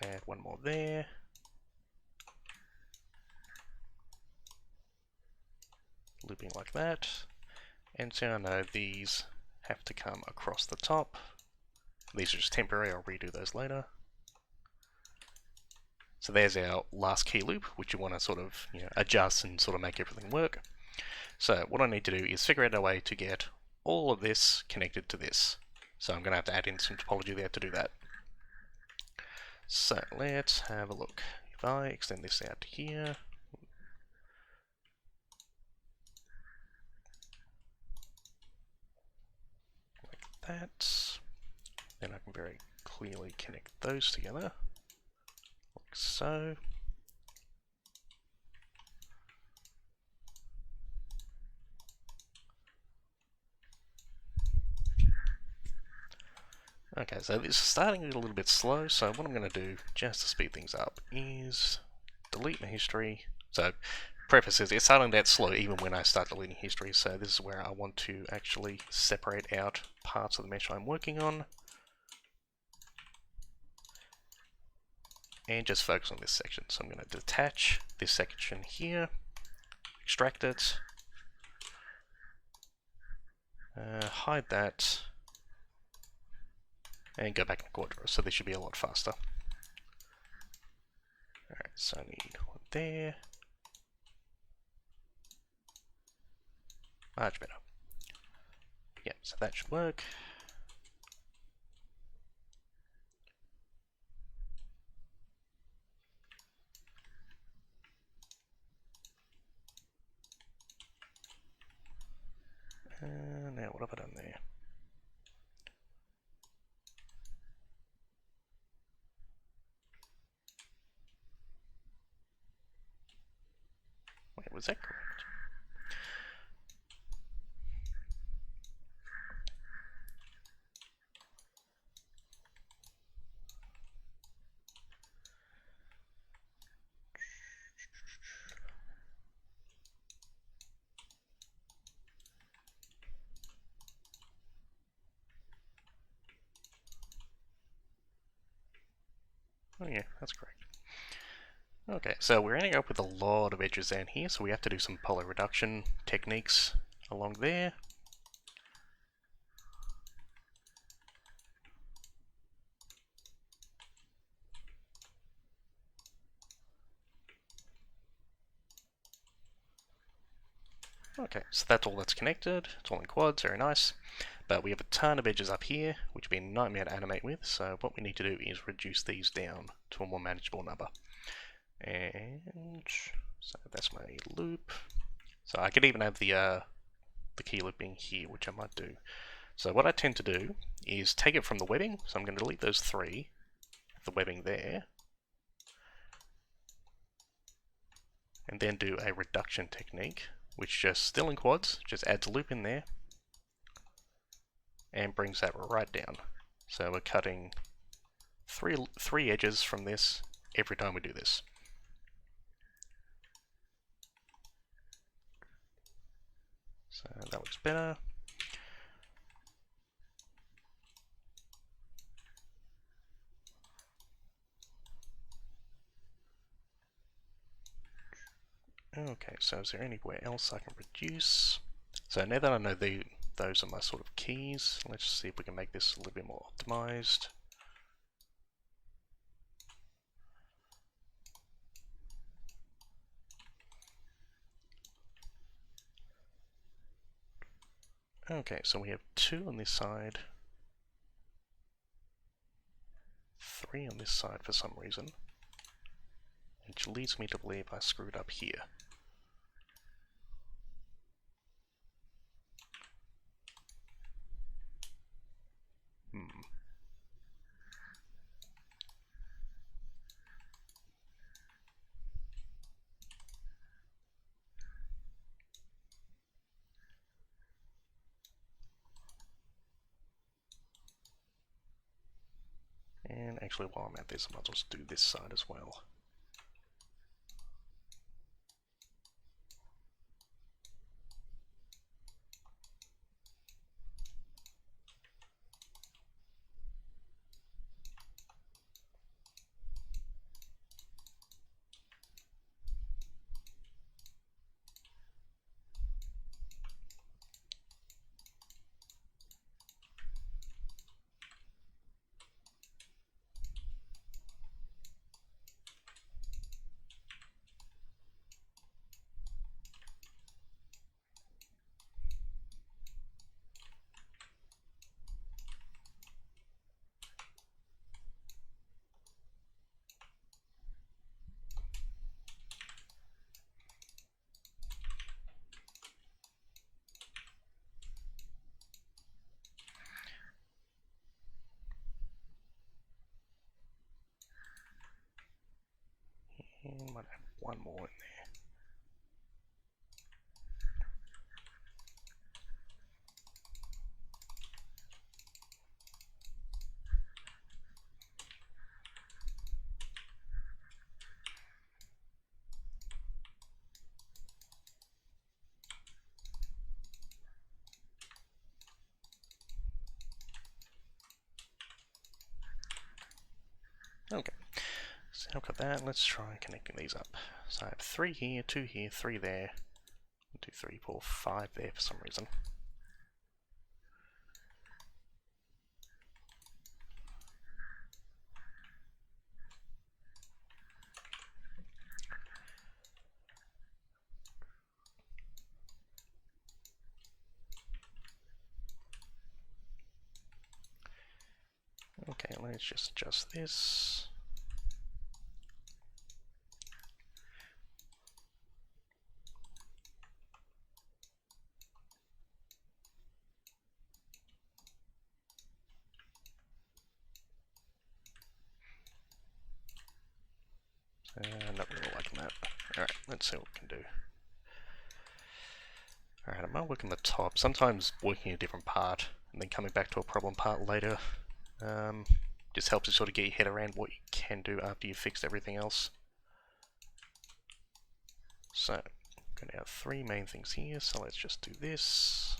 let's add 1 more there, looping like that, and so I know these have to come across the top. These are just temporary, I'll redo those later. So there's our last key loop, which you want to sort of adjust and sort of make everything work. So what I need to do is figure out a way to get all of this connected to this. So I'm going to have to add in some topology there to do that. So let's have a look. If I extend this out to here, like that, then I can very clearly connect those together, like so. Okay, so this is starting a little bit slow, so what I'm going to do, just to speed things up, is delete my history. So, preface is, it's starting that slow even when I start deleting history, so this is where I want to actually separate out parts of the mesh I'm working on. And just focus on this section. So I'm going to detach this section here, extract it, hide that, and go back in Quadro, so this should be a lot faster. Alright, so I need 1 there. Much better. Yep, so that should work. Now what have I done there? Wait, was that correct? Oh yeah, that's correct. Okay, so we're ending up with a lot of edges down here, so we have to do some poly reduction techniques along there. Okay, so that's all that's connected. It's all in quads, very nice. But we have a ton of edges up here, which would be a nightmare to animate with, so what we need to do is reduce these down to a more manageable number. And so that's my loop. So I could even have the key looping here, which I might do. So what I tend to do is take it from the webbing, so I'm going to delete those three, the webbing there, and then do a reduction technique, which just still in quads, just adds a loop in there, and brings that right down. So we're cutting three edges from this every time we do this. So that looks better. Okay, so is there anywhere else I can reduce? So now that I know those are my sort of keys, let's see if we can make this a little bit more optimized. Okay, so we have 2 on this side, 3 on this side for some reason, which leads me to believe I screwed up here. And actually, while I'm at this, I might as well do this side as well. And might have one more in there. Okay, so now I've got that. Let's try connecting these up. So I have 3 here, 2 here, 3 there, 1, 2, 3, 4, 5 there for some reason. Okay, let's just adjust this. Not really liking that. Alright, let's see what we can do. Alright, I might work on the top. Sometimes working a different part and then coming back to a problem part later just helps you sort of get your head around what you can do after you've fixed everything else. So, I'm going to have three main things here, so let's just do this.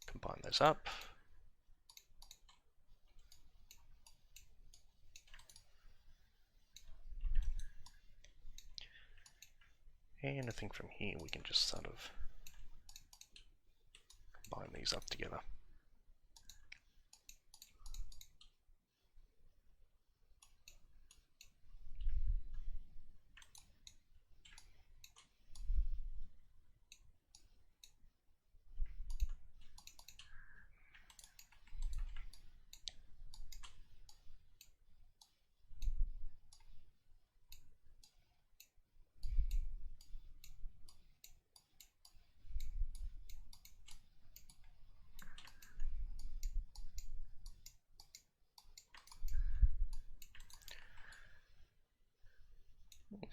Combine those up. And I think from here we can just sort of combine these up together.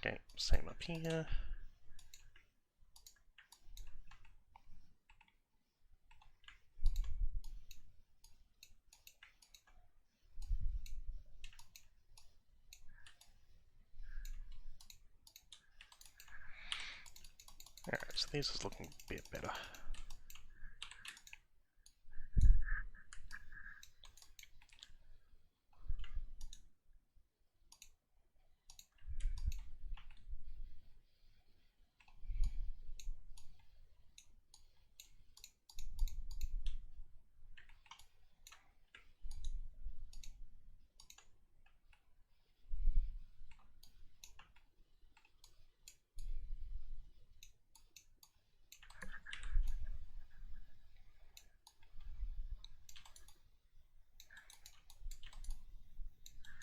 Okay, same up here. Alright, so this is looking a bit better.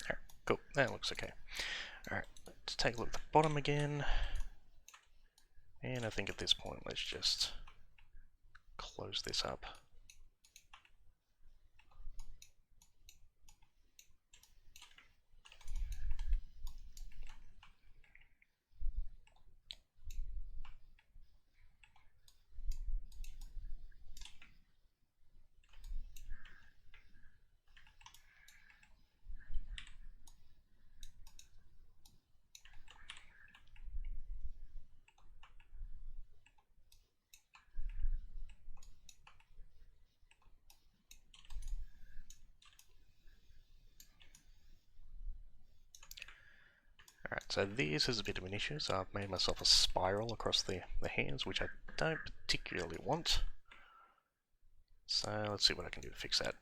Alright, cool, that looks okay. Alright, let's take a look at the bottom again. And I think at this point, let's just close this up. Alright, so this is a bit of an issue, so I've made myself a spiral across the hands, which I don't particularly want. So let's see what I can do to fix that.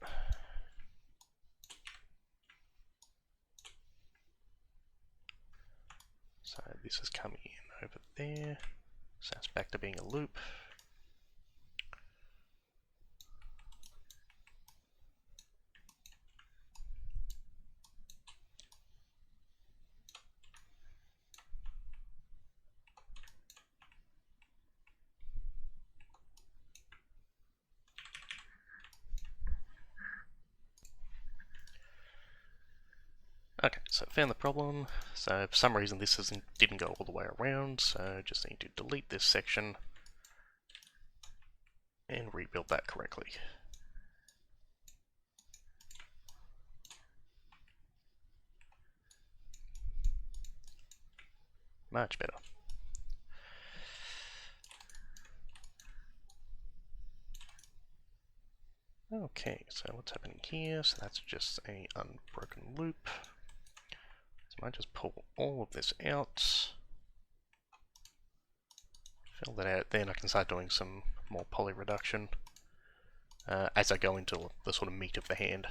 So this is coming in over there, so it's back to being a loop. Okay, so found the problem. So for some reason this didn't go all the way around, so just need to delete this section and rebuild that correctly. Much better. Okay, so what's happening here? So that's just a unbroken loop. So I might just pull all of this out. Fill that out, then I can start doing some more poly reduction as I go into the sort of meat of the hand.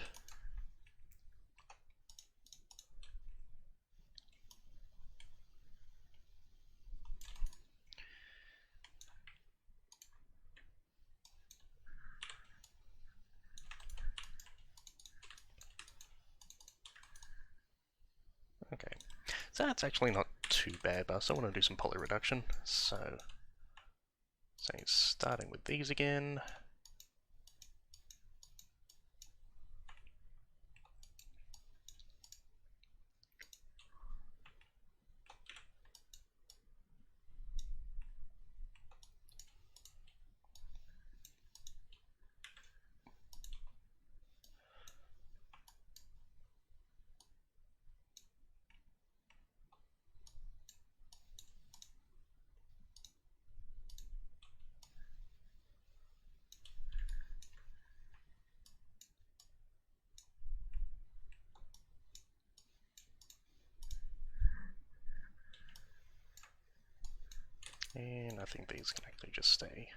Okay, so that's actually not too bad, but I still want to do some poly reduction. So, say starting with these again. And I think these can actually just stay.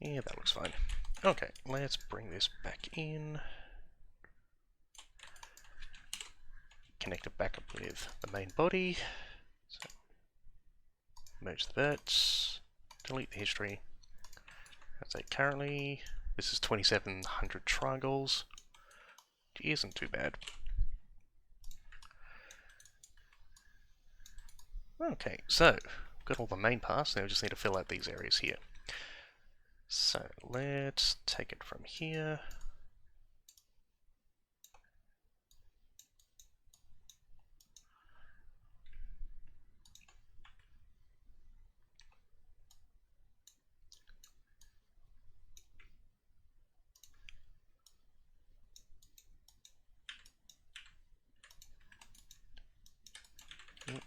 Yeah, that looks fine. Okay, let's bring this back in. Connect it back up with the main body. So, merge the verts. Delete the history. I'd say currently this is 2700 triangles. Which isn't too bad. Okay, so got all the main parts. Now we just need to fill out these areas here. So let's take it from here.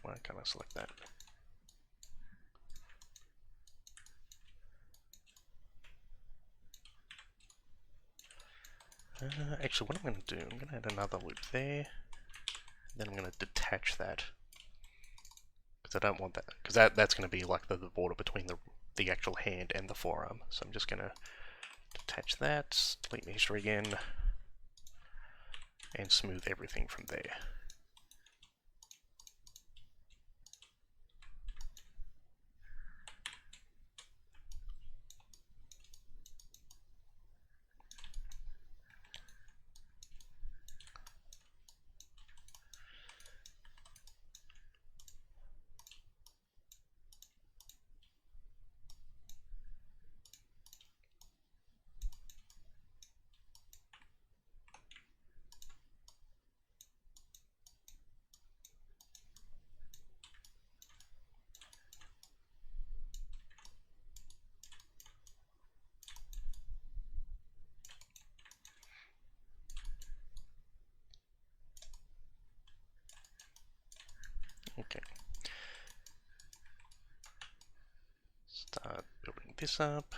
Why can't I select that? Actually, what I'm going to do, I'm going to add another loop there. Then I'm going to detach that. Because I don't want that. Because that's going to be like the border between the actual hand and the forearm. So I'm just going to detach that, delete the history again, and smooth everything from there. Okay. Start building this up.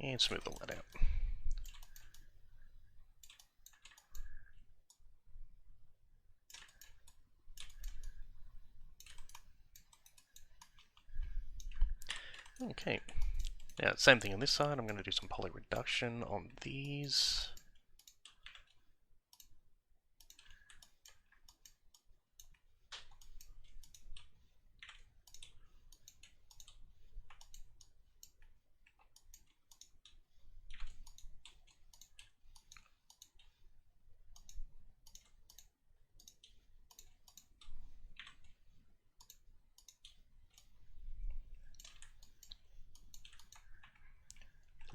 And smooth all that out. Okay. Now, same thing on this side. I'm going to do some poly reduction on these.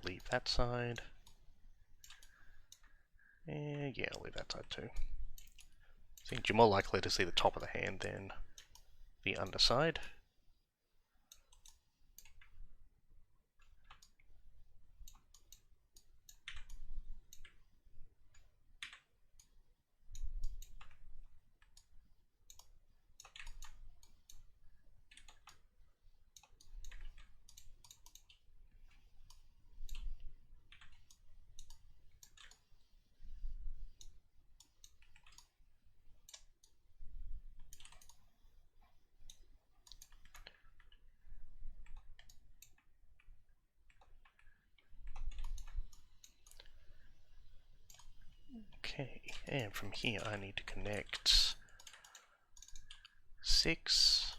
Leave that side. And yeah, I'll leave that side too. I think you're more likely to see the top of the hand than the underside. Okay, and from here I need to connect 6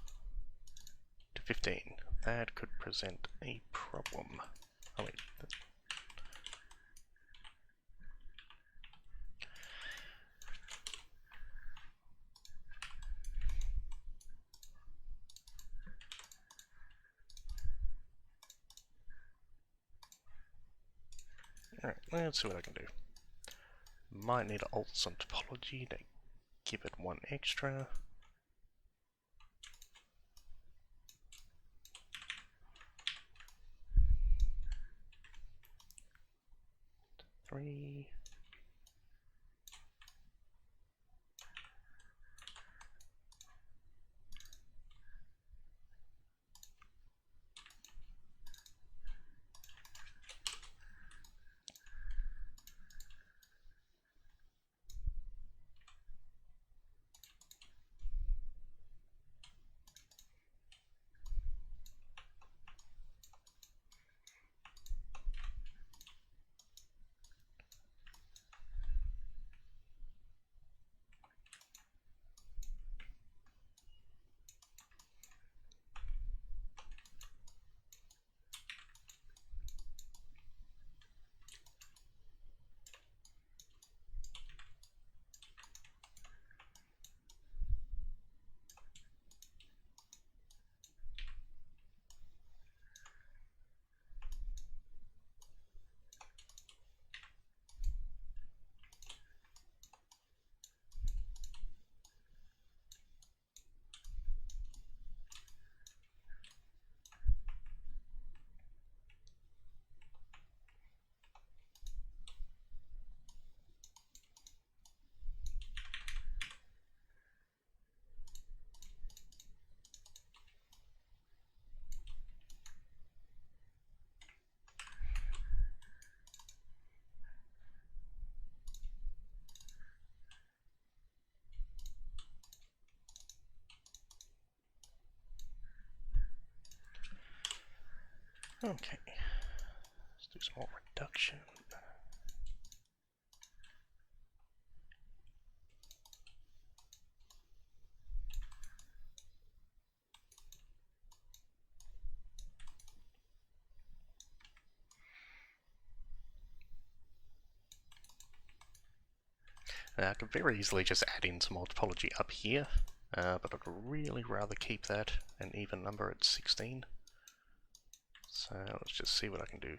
to 15. That could present a problem. I mean, alright, let's see what I can do. Might need to alter some topology to give it one extra. Three. Okay, let's do some more reduction. I could very easily just add in some more topology up here, but I'd really rather keep that an even number at 16. So let's just see what I can do.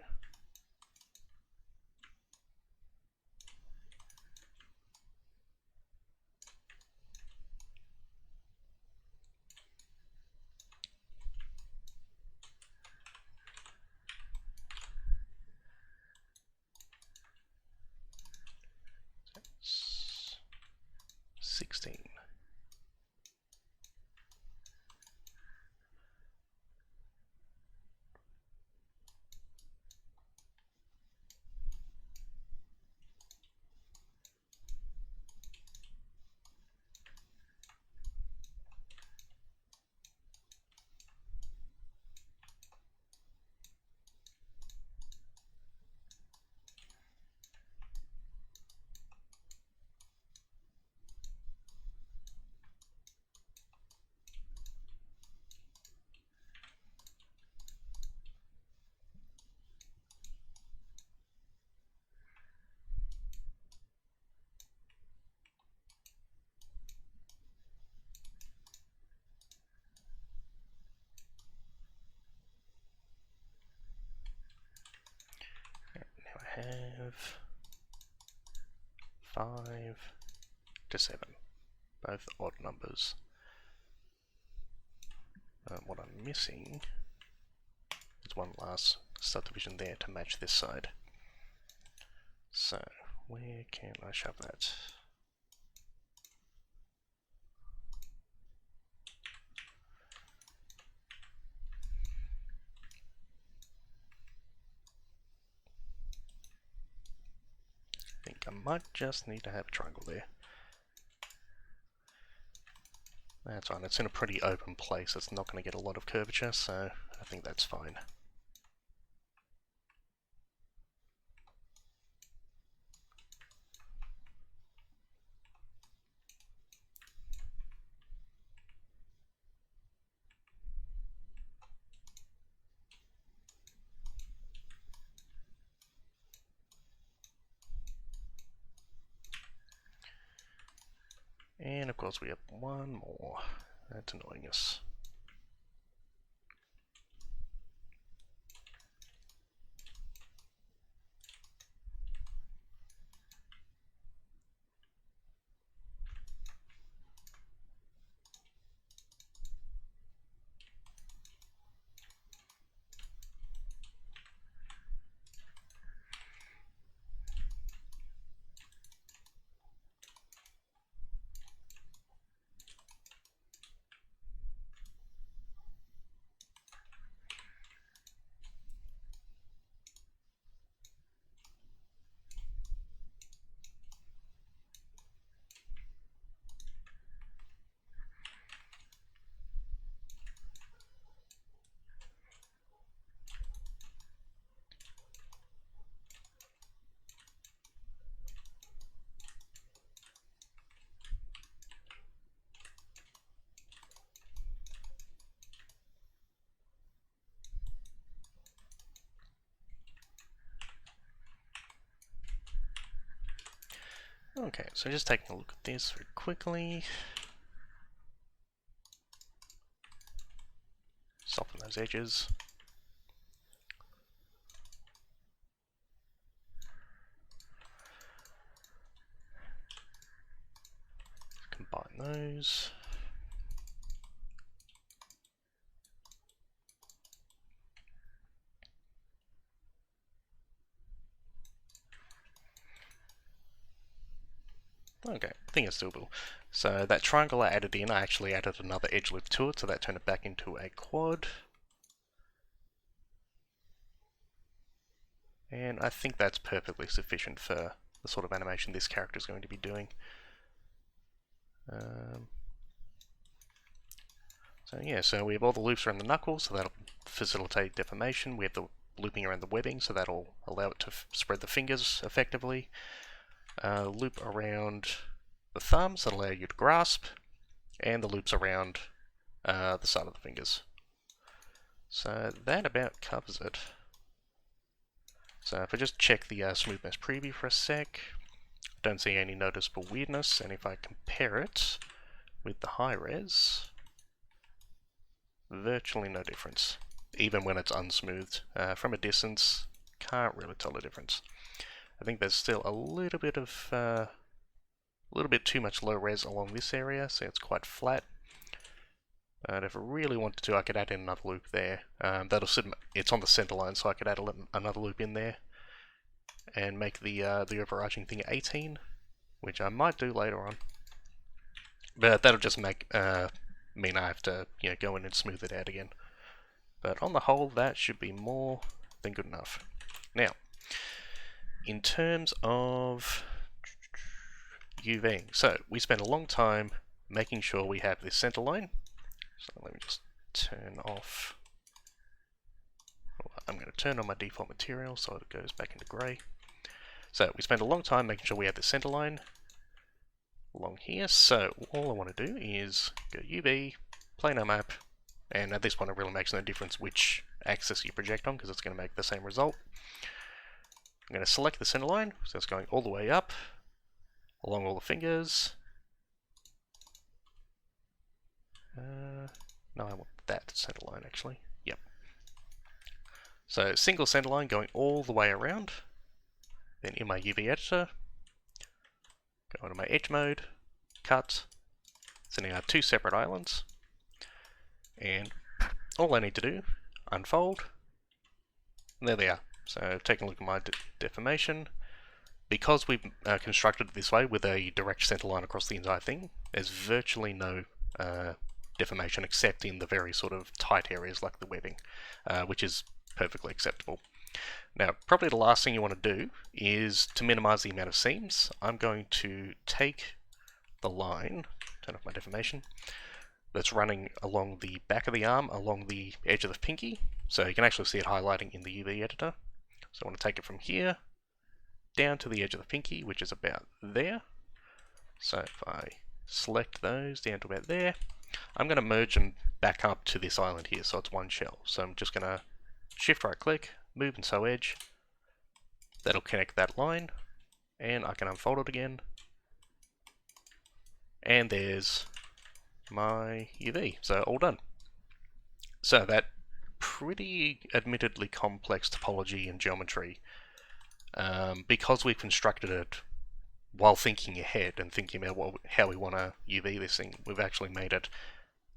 That's 16. Now I have 5 to 7, both odd numbers. What I'm missing is one last subdivision there to match this side. So, where can I shove that? I think I might just need to have a triangle there. That's fine, it's in a pretty open place, it's not going to get a lot of curvature, so I think that's fine. And of course we have one more. That's annoying us. Okay, so just taking a look at this very quickly. Soften those edges. Combine those. Okay, I think it's doable. So that triangle I added in, I actually added another edge loop to it, so that turned it back into a quad. And I think that's perfectly sufficient for the sort of animation this character is going to be doing. So yeah, so we have all the loops around the knuckles, so that'll facilitate deformation. We have the looping around the webbing, so that'll allow it to spread the fingers effectively. Loop around the thumbs that allow you to grasp, and the loops around the side of the fingers. So that about covers it. So if I just check the smooth mesh preview for a sec, don't see any noticeable weirdness, and if I compare it with the high res, virtually no difference, even when it's unsmoothed. From a distance, can't really tell the difference. I think there's still a little bit of a little bit too much low res along this area, so it's quite flat. And if I really wanted to, I could add in another loop there. It's on the center line, so I could add another loop in there and make the overarching thing 18, which I might do later on. But that'll just mean I have to go in and smooth it out again. But on the whole, that should be more than good enough. Now, in terms of UVing, so we spent a long time making sure we have this center line. So let me just turn off. I'm going to turn on my default material so it goes back into grey. So we spent a long time making sure we have the center line along here. So all I want to do is go UV, planar map, and at this point it really makes no difference which axis you project on because it's going to make the same result. I'm going to select the center line, so it's going all the way up, along all the fingers. No, I want that center line actually. Yep. So single center line going all the way around. Then in my UV editor, go into my edge mode, cut, sending out two separate islands. And all I need to do, unfold, and there they are. So taking a look at my deformation, because we've constructed it this way with a direct center line across the entire thing, there's virtually no deformation except in the very sort of tight areas like the webbing, which is perfectly acceptable. Now, probably the last thing you want to do is to minimize the amount of seams. I'm going to take the line, turn off my deformation, that's running along the back of the arm, along the edge of the pinky, so you can actually see it highlighting in the UV editor. So I want to take it from here down to the edge of the pinky, which is about there. So if I select those down to about there, I'm going to merge them back up to this island here, so it's one shell. So I'm just going to shift right click, move and sew edge. That'll connect that line, and I can unfold it again. And there's my UV. So all done. So that pretty admittedly complex topology and geometry, because we've constructed it while thinking ahead and thinking about how we want to UV this thing, we've actually made it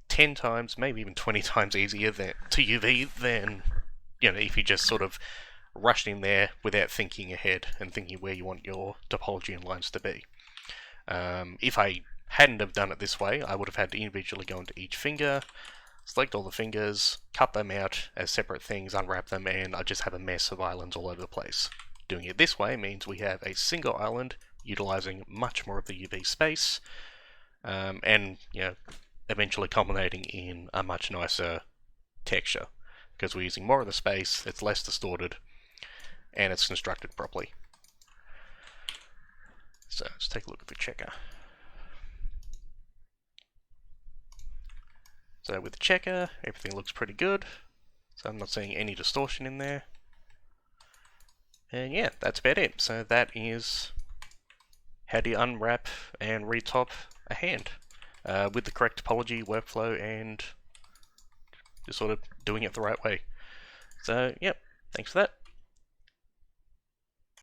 10 times, maybe even 20 times easier to UV than, if you just sort of rushed in there without thinking ahead and thinking where you want your topology and lines to be. If I hadn't have done it this way, I would have had to individually go into each finger, select all the fingers, cut them out as separate things, unwrap them, and I just have a mess of islands all over the place. Doing it this way means we have a single island utilizing much more of the UV space, and eventually culminating in a much nicer texture because we're using more of the space, it's less distorted, and it's constructed properly. So let's take a look at the checker. So with the checker, everything looks pretty good. So I'm not seeing any distortion in there. And yeah, that's about it. So that is how do you unwrap and retop a hand with the correct topology, workflow, and just sort of doing it the right way. So yep, thanks for that.